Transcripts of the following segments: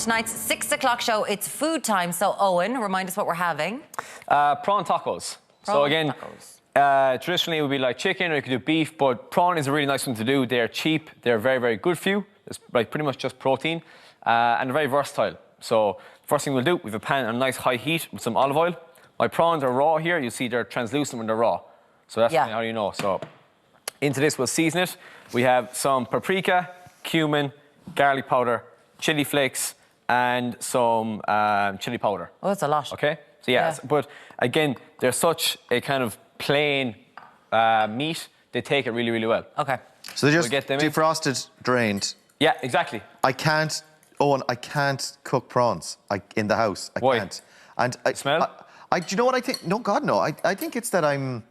tonight's 6 o'clock show. It's food time. So, Owen, remind us what we're having. Prawn tacos. So again, traditionally it would be like chicken or you could do beef, but prawn is a really nice one to do. They're cheap. They're very, very good for you. It's like pretty much just protein and they're very versatile. So first thing we'll do, we have a pan on a nice high heat with some olive oil. My prawns are raw here. You see they're translucent when they're raw. So that's how you know. So into this we'll season it. We have some paprika, cumin, garlic powder, chili flakes, and some chili powder. Oh, that's a lot. Okay? So but again, they're such a kind of plain meat, they take it really, really well. Okay. So they're just defrosted, drained. Yeah, exactly. I can't cook prawns in the house. Why? Can't. And Smell? do you know what I think? No, God, no. I think it's that I'm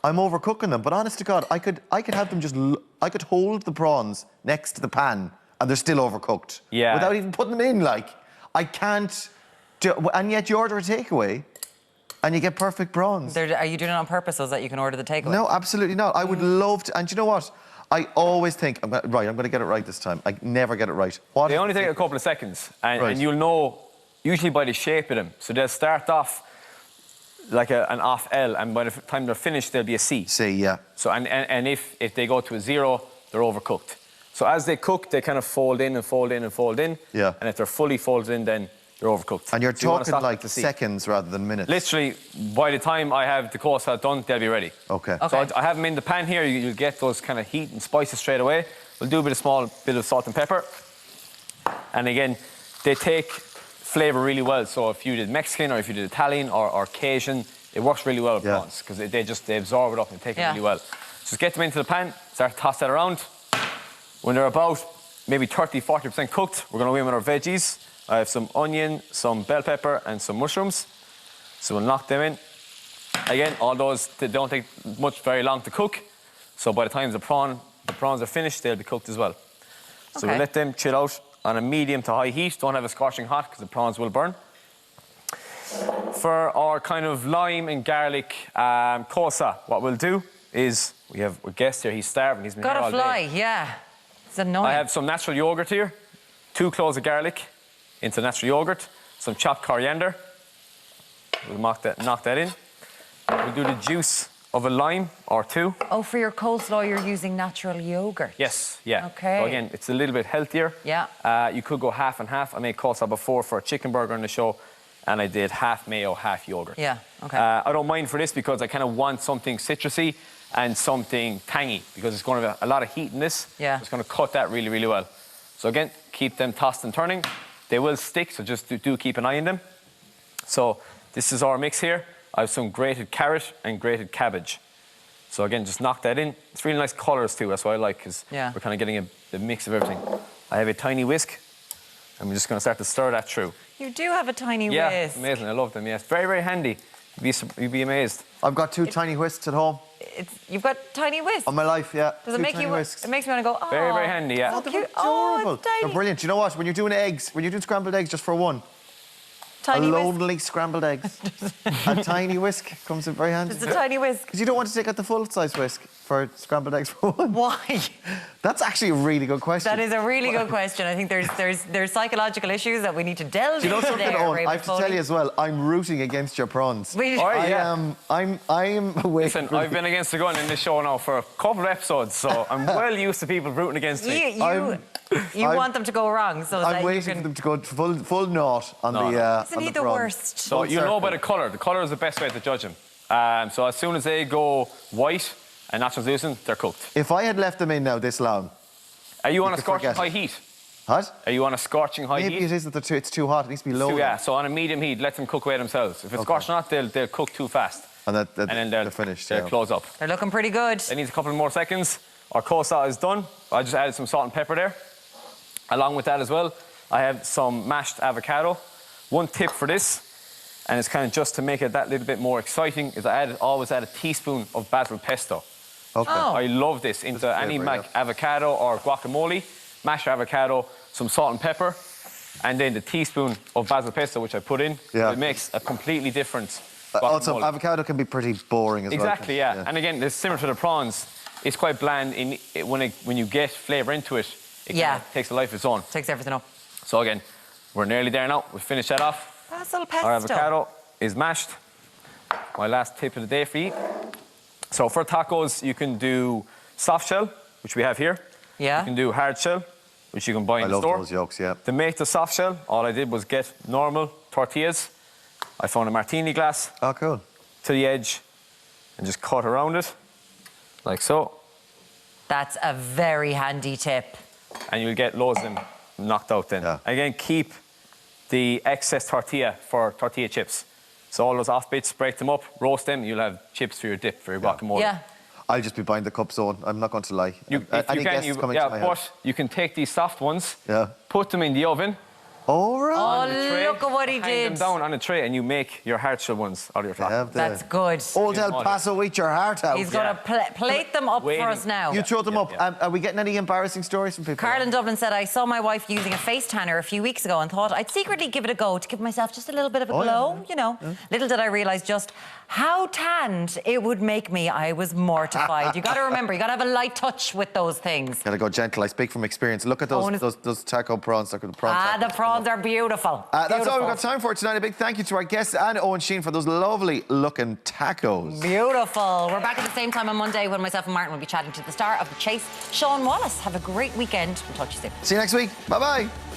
overcooking them. But honest to God, I could have them I could hold the prawns next to the pan and they're still overcooked. Yeah. Without even putting them in, like. I can't and yet you order a takeaway and you get perfect prawns. Are you doing it on purpose so that you can order the takeaway? No, absolutely not. I would love to. And do you know what? I always think, I'm going to get it right this time. I never get it right. They only take a couple of seconds. And you'll know, usually by the shape of them. So they'll start off like an off L, and by the time they're finished, they'll be a C. C, yeah. So, and if they go to a 0, they're overcooked. So as they cook, they kind of fold in and fold in and fold in. Yeah. And if they're fully folded in, then they're overcooked. And you're talking like seconds rather than minutes. Literally, by the time I have the course done, they'll be ready. Okay. So I have them in the pan here. You'll get those kind of heat and spices straight away. We'll do a small bit of salt and pepper. And again, they take flavour really well. So if you did Mexican or if you did Italian or Cajun, it works really well with prawns because they absorb it up and take it really well. Just get them into the pan, start to toss that around. When they're about maybe 30–40% cooked, we're going to weigh in with our veggies. I have some onion, some bell pepper, and some mushrooms. So we'll knock them in. Again, all those, they don't take very long to cook. So by the time the prawns are finished, they'll be cooked as well. So we'll let them chill out on a medium to high heat. Don't have a scorching hot because the prawns will burn. For our kind of lime and garlic kosa, what we'll do is, we have a guest here, he's starving, he's been here all day. Gotta fly, yeah. It's annoying. I have some natural yogurt here, 2 cloves of garlic into natural yogurt, some chopped coriander. We'll knock that in. We'll do the juice of a lime or 2. Oh, for your coleslaw, you're using natural yogurt. Yes, yeah. Okay. So again, it's a little bit healthier. Yeah. You could go half and half. I made coleslaw before for a chicken burger on the show, and I did half mayo, half yogurt. Yeah, okay. I don't mind for this because I kind of want something citrusy and something tangy because it's going to have a lot of heat in this. Yeah. It's going to cut that really, really well. So again, keep them tossed and turning. They will stick, so just do keep an eye on them. So this is our mix here. I have some grated carrot and grated cabbage. So again, just knock that in. It's really nice colours too, that's what I like, because we're kind of getting a mix of everything. I have a tiny whisk, and we're just going to start to stir that through. You do have a tiny whisk. Yeah, amazing, I love them, yes. Very, very handy. You'd be amazed. I've got 2 tiny whisks at home. You've got tiny whisks? On my life, yeah. Does it make you... Whisks. It makes me want to go, oh. Very, very handy, yeah. So cute. They're adorable. Oh, it's tiny. They're brilliant. You know what? When you're doing scrambled eggs just for one, tiny lonely scrambled eggs, a tiny whisk comes in very handy. It's a tiny whisk. Because you don't want to take out the full-size whisk for scrambled eggs for one. Why? That's actually a really good question. That is a really good question. I think there's psychological issues that we need to delve into. You know something, Owen? I have to Foley. tell you as well, I'm rooting against your prawns. I'm awake. Listen, I've been against the gun in this show now for a couple of episodes, so I'm well used to people rooting against me. You want them to go wrong, so I'm waiting for them to go full naught on the Isn't he the worst? So you know by the colour. The colour is the best way to judge them. So as soon as they go white and not translucent, they're cooked. If I had left them in now this long... Are you on a scorching high heat? What? Are you on a scorching high heat? Maybe it is that it's too hot. It needs to be low. Yeah, so on a medium heat, let them cook away themselves. If it's scorching hot, they'll cook too fast. And then they're finished. They'll close up. They're looking pretty good. It needs a couple more seconds. Our coleslaw is done. I just added some salt and pepper there. Along with that as well, I have some mashed avocado. One tip for this, and it's kind of just to make it that little bit more exciting, is I always add a teaspoon of basil pesto. Okay. I love this into any avocado or guacamole, mashed avocado, some salt and pepper, and then the teaspoon of basil pesto, which I put in. It makes a completely different guacamole. Also, avocado can be pretty boring as well. Exactly, yeah. And again, it's similar to the prawns. It's quite bland. When you get flavour into it, it takes a life of its own. Takes everything up. So again, We're nearly there now. We'll finish that off. Basil pesto. Our avocado is mashed. My last tip of the day for you. So for tacos, you can do soft shell, which we have here. Yeah. You can do hard shell, which you can buy in the store. I love those yolks, yeah. To make the soft shell, all I did was get normal tortillas. I found a martini glass Oh, cool. to the edge and just cut around it, like so. That's a very handy tip. And you'll get loads of them knocked out then. Yeah. Again, keep the excess tortilla for tortilla chips. So all those off bits, break them up, roast them, you'll have chips for your dip, for your guacamole. Yeah. I'll just be buying the cup zone. I'm not going to lie. Any guests coming to my house? But you can take these soft ones, Yeah. put them in the oven, All right. Oh, the tray, look at what he hang did. them down on a tray, and you make your hard shell ones out of your taco. Have the That's good. Old El Paso, eat your heart out. He's going to plate them up Waiting. for us now. You throw them Yeah, up. yeah. Are we getting any embarrassing stories from people? Carl in Dublin said, I saw my wife using a face tanner a few weeks ago and thought I'd secretly give it a go to give myself just a little bit of a glow, you know. Little did I realise just how tanned it would make me. I was mortified. You got to remember, you got to have a light touch with those things. Gotta go gentle. I speak from experience. Look at those taco prawns. Look at the prawn Ah, tacos. the prawns are beautiful. That's all Beautiful. we've got time for tonight. A big thank you to our guests and Owen Sheen for those lovely looking tacos. Beautiful. We're back at the same time on Monday when myself and Martin will be chatting to the star of The Chase, Sean Wallace. Have a great weekend. We'll talk to you soon. See you next week. Bye-bye.